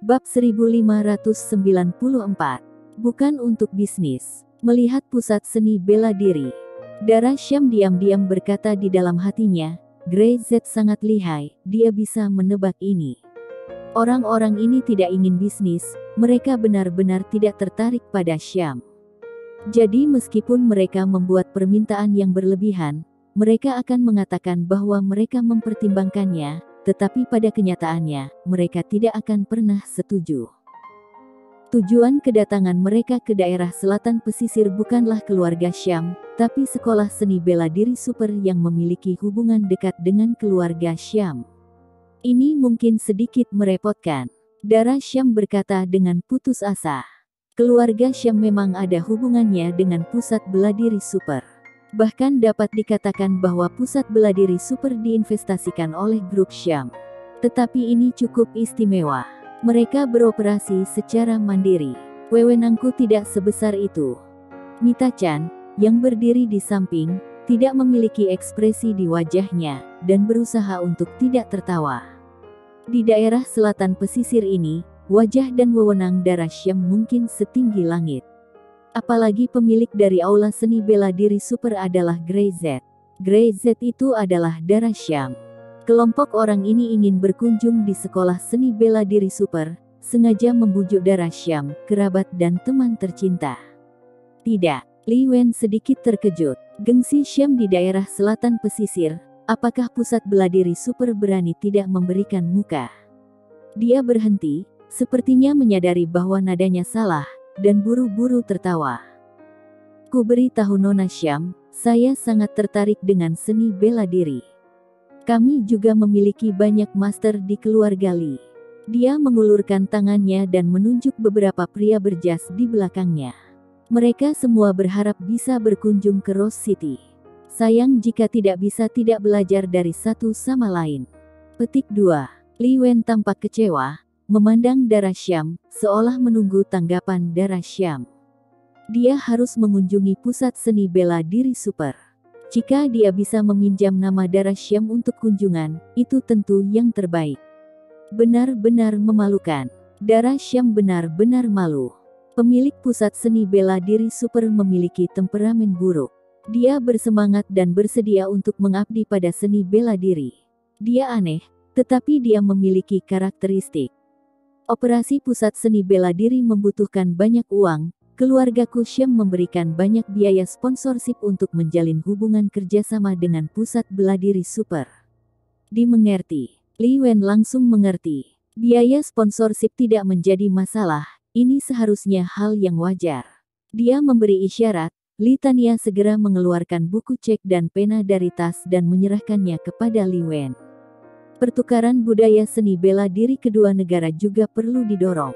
Bab 1594. Bukan untuk bisnis. Melihat pusat seni bela diri. Dara Syam diam-diam berkata di dalam hatinya, Grey Z sangat lihai, dia bisa menebak ini. Orang-orang ini tidak ingin bisnis, mereka benar-benar tidak tertarik pada Syam. Jadi meskipun mereka membuat permintaan yang berlebihan, mereka akan mengatakan bahwa mereka mempertimbangkannya, tetapi pada kenyataannya, mereka tidak akan pernah setuju. Tujuan kedatangan mereka ke daerah selatan pesisir bukanlah keluarga Syam, tapi sekolah seni bela diri super yang memiliki hubungan dekat dengan keluarga Syam. Ini mungkin sedikit merepotkan. Dara Syam berkata dengan putus asa. Keluarga Syam memang ada hubungannya dengan pusat bela diri super. Bahkan dapat dikatakan bahwa pusat bela diri super diinvestasikan oleh grup Syam. Tetapi ini cukup istimewa. Mereka beroperasi secara mandiri. Wewenangku tidak sebesar itu. Mita-chan, yang berdiri di samping, tidak memiliki ekspresi di wajahnya, dan berusaha untuk tidak tertawa. Di daerah selatan pesisir ini, wajah dan wewenang Dara Syam mungkin setinggi langit. Apalagi pemilik dari aula seni bela diri super adalah Grey Z. Grey Z itu adalah Dara Syam. Kelompok orang ini ingin berkunjung di sekolah seni bela diri super, sengaja membujuk Dara Syam, kerabat dan teman tercinta. Tidak, Li Wen sedikit terkejut. Gengsi Syam di daerah selatan pesisir, apakah pusat bela diri super berani tidak memberikan muka? Dia berhenti, sepertinya menyadari bahwa nadanya salah, dan buru-buru tertawa. Ku beritahu Nona Syam, saya sangat tertarik dengan seni bela diri. Kami juga memiliki banyak master di keluarga Li. Dia mengulurkan tangannya dan menunjuk beberapa pria berjas di belakangnya. Mereka semua berharap bisa berkunjung ke Rose City. Sayang jika tidak bisa tidak belajar dari satu sama lain. Petik 2. Li Wen tampak kecewa, memandang Dara Syam, seolah menunggu tanggapan Dara Syam. Dia harus mengunjungi pusat seni bela diri super. Jika dia bisa meminjam nama Dara Syam untuk kunjungan, itu tentu yang terbaik. Benar-benar memalukan. Dara Syam benar-benar malu. Pemilik pusat seni bela diri super memiliki temperamen buruk. Dia bersemangat dan bersedia untuk mengabdi pada seni bela diri. Dia aneh, tetapi dia memiliki karakteristik. Operasi pusat seni bela diri membutuhkan banyak uang, keluargaku Syam memberikan banyak biaya sponsorship untuk menjalin hubungan kerjasama dengan pusat bela diri super. Dimengerti. Li Wen langsung mengerti. Biaya sponsorship tidak menjadi masalah, ini seharusnya hal yang wajar. Dia memberi isyarat, Li Tania segera mengeluarkan buku cek dan pena dari tas dan menyerahkannya kepada Li Wen. Pertukaran budaya seni bela diri kedua negara juga perlu didorong.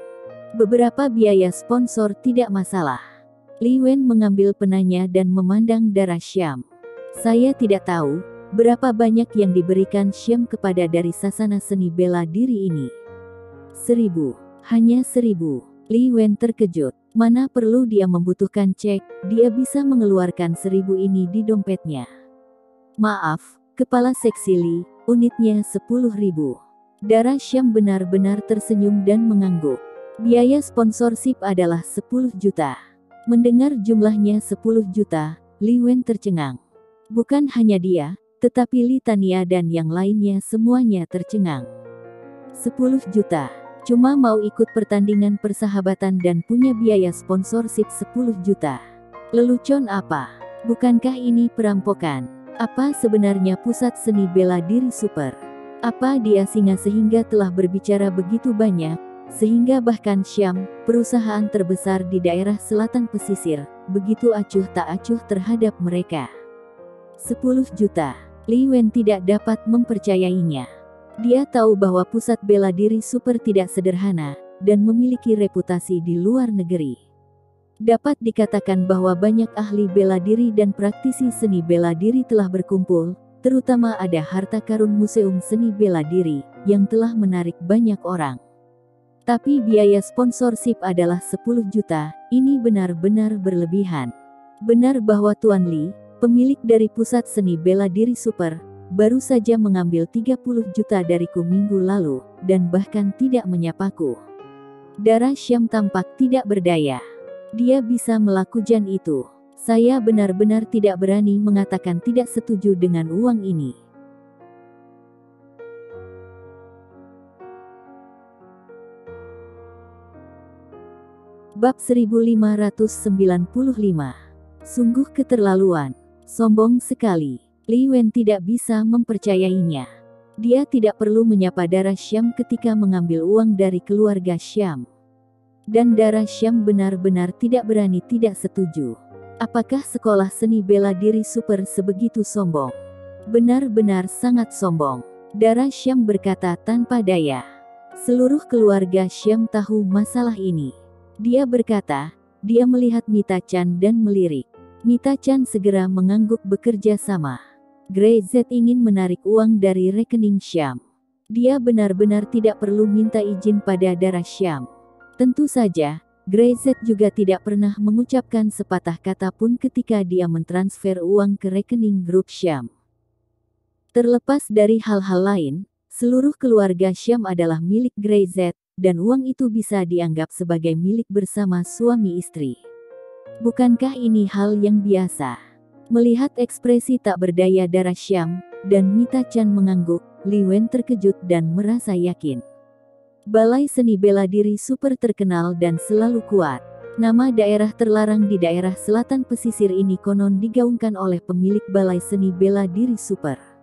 Beberapa biaya sponsor tidak masalah. Li Wen mengambil penanya dan memandang Dara Syam. Saya tidak tahu, berapa banyak yang diberikan Syam kepada dari sasana seni bela diri ini. 1.000. Hanya 1.000. Li Wen terkejut. Mana perlu dia membutuhkan cek, dia bisa mengeluarkan 1.000 ini di dompetnya. Maaf, Kepala Seksi Li, unitnya 10.000. Dara Syam benar-benar tersenyum dan mengangguk. Biaya sponsorship adalah 10 juta. Mendengar jumlahnya 10 juta, Li Wen tercengang. Bukan hanya dia, tetapi Li Tania dan yang lainnya semuanya tercengang. 10 juta. Cuma mau ikut pertandingan persahabatan dan punya biaya sponsorship 10 juta. Lelucon apa? Bukankah ini perampokan? Apa sebenarnya pusat seni bela diri super? Apa dia singa sehingga telah berbicara begitu banyak, sehingga bahkan Syam, perusahaan terbesar di daerah selatan pesisir, begitu acuh tak acuh terhadap mereka? 10 juta. Li Wen tidak dapat mempercayainya. Dia tahu bahwa pusat bela diri super tidak sederhana, dan memiliki reputasi di luar negeri. Dapat dikatakan bahwa banyak ahli bela diri dan praktisi seni bela diri telah berkumpul, terutama ada harta karun museum seni bela diri, yang telah menarik banyak orang. Tapi biaya sponsorship adalah 10 juta, ini benar-benar berlebihan. Benar bahwa Tuan Li, pemilik dari pusat seni bela diri super, baru saja mengambil 30 juta dariku minggu lalu, dan bahkan tidak menyapaku. Darah Syam tampak tidak berdaya. Dia bisa melakukan itu. Saya benar-benar tidak berani mengatakan tidak setuju dengan uang ini. Bab 1595. Sungguh keterlaluan. Sombong sekali. Li Wen tidak bisa mempercayainya. Dia tidak perlu menyapa darah Syam ketika mengambil uang dari keluarga Syam. Dan darah Syam benar-benar tidak berani tidak setuju. Apakah sekolah seni bela diri super sebegitu sombong? Benar-benar sangat sombong. Darah Syam berkata tanpa daya. Seluruh keluarga Syam tahu masalah ini. Dia berkata, dia melihat Mita Chan dan melirik. Mita Chan segera mengangguk bekerja sama. Grey Z ingin menarik uang dari rekening Syam. Dia benar-benar tidak perlu minta izin pada darah Syam. Tentu saja, Grey Z juga tidak pernah mengucapkan sepatah kata pun ketika dia mentransfer uang ke rekening grup Syam. Terlepas dari hal-hal lain, seluruh keluarga Syam adalah milik Grey Z, dan uang itu bisa dianggap sebagai milik bersama suami istri. Bukankah ini hal yang biasa? Melihat ekspresi tak berdaya darah Syam, dan Mita Chan mengangguk, Li Wen terkejut dan merasa yakin. Balai Seni Bela Diri super terkenal dan selalu kuat. Nama daerah terlarang di daerah selatan pesisir ini konon digaungkan oleh pemilik Balai Seni Bela Diri super.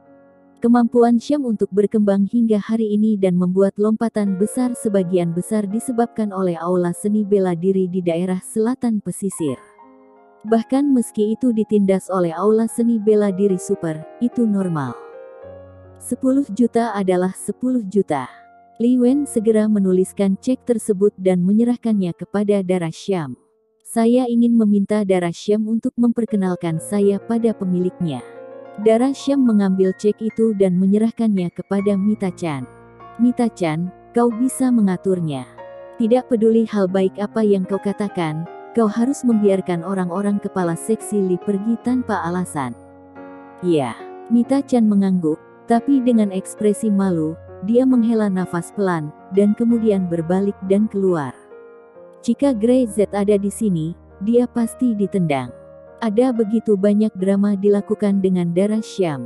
Kemampuan Syam untuk berkembang hingga hari ini dan membuat lompatan besar sebagian besar disebabkan oleh aula seni bela diri di daerah selatan pesisir. Bahkan meski itu ditindas oleh aula seni bela diri super, itu normal. 10 juta adalah 10 juta. Li Wen segera menuliskan cek tersebut dan menyerahkannya kepada darah Syam. Saya ingin meminta darah Syam untuk memperkenalkan saya pada pemiliknya. Darah Syam mengambil cek itu dan menyerahkannya kepada Mita Chan. Mita Chan, kau bisa mengaturnya. Tidak peduli hal baik apa yang kau katakan, kau harus membiarkan orang-orang kepala seksi Li pergi tanpa alasan. Ya, Mita Chan mengangguk, tapi dengan ekspresi malu, dia menghela nafas pelan, dan kemudian berbalik dan keluar. Jika Grey Z ada di sini, dia pasti ditendang. Ada begitu banyak drama dilakukan dengan darah Syam.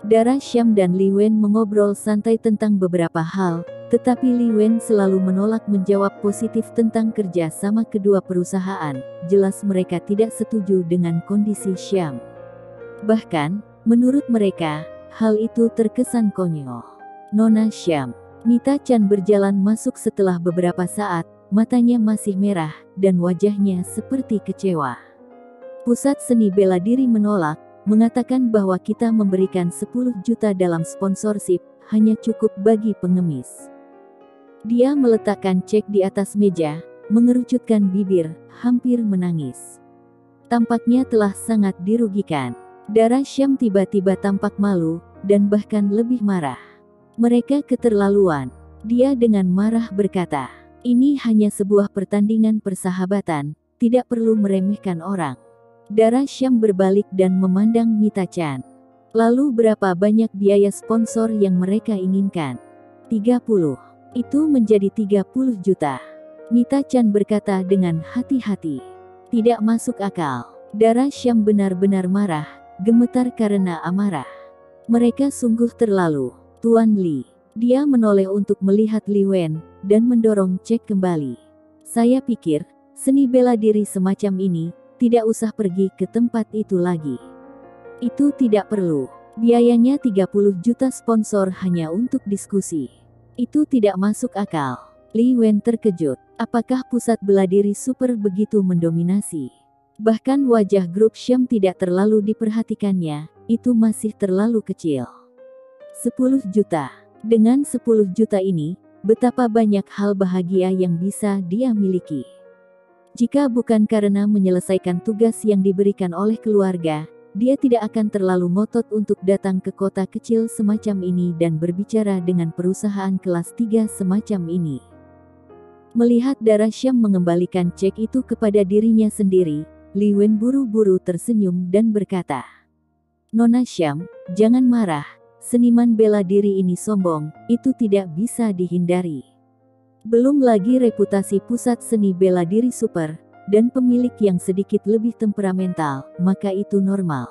Darah Syam dan Li Wen mengobrol santai tentang beberapa hal, tetapi Li Wen selalu menolak menjawab positif tentang kerja sama kedua perusahaan. Jelas mereka tidak setuju dengan kondisi Syam. Bahkan, menurut mereka, hal itu terkesan konyol. Nona Syam. Mita Chan berjalan masuk setelah beberapa saat, matanya masih merah, dan wajahnya seperti kecewa. Pusat Seni Bela Diri menolak, mengatakan bahwa kita memberikan 10 juta dalam sponsorship, hanya cukup bagi pengemis. Dia meletakkan cek di atas meja, mengerucutkan bibir, hampir menangis. Tampaknya telah sangat dirugikan. Darah Syam tiba-tiba tampak malu, dan bahkan lebih marah. Mereka keterlaluan. Dia dengan marah berkata, ini hanya sebuah pertandingan persahabatan, tidak perlu meremehkan orang. Darah Syam berbalik dan memandang Mita Chan. Lalu berapa banyak biaya sponsor yang mereka inginkan? 30. Itu menjadi 30 juta. Mita Chan berkata dengan hati-hati. Tidak masuk akal. Darah Syam benar-benar marah, gemetar karena amarah. Mereka sungguh terlalu. Tuan Li. Dia menoleh untuk melihat Li Wen, dan mendorong cek kembali. Saya pikir, seni bela diri semacam ini, tidak usah pergi ke tempat itu lagi. Itu tidak perlu. Biayanya 30 juta sponsor hanya untuk diskusi. Itu tidak masuk akal. Li Wen terkejut. Apakah pusat bela diri super begitu mendominasi? Bahkan wajah grup Syam tidak terlalu diperhatikannya, itu masih terlalu kecil. 10 juta. Dengan 10 juta ini, betapa banyak hal bahagia yang bisa dia miliki. Jika bukan karena menyelesaikan tugas yang diberikan oleh keluarga, dia tidak akan terlalu ngotot untuk datang ke kota kecil semacam ini dan berbicara dengan perusahaan kelas 3 semacam ini. Melihat darah Syam mengembalikan cek itu kepada dirinya sendiri, Li Wen buru-buru tersenyum dan berkata, Nona Syam, jangan marah, seniman bela diri ini sombong, itu tidak bisa dihindari. Belum lagi reputasi pusat seni bela diri super, dan pemilik yang sedikit lebih temperamental, maka itu normal.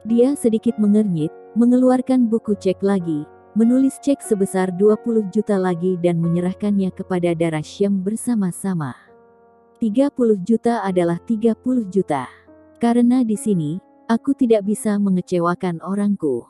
Dia sedikit mengernyit, mengeluarkan buku cek lagi, menulis cek sebesar 20 juta lagi dan menyerahkannya kepada Darasham bersama-sama. 30 juta adalah 30 juta. Karena di sini, aku tidak bisa mengecewakan orangku.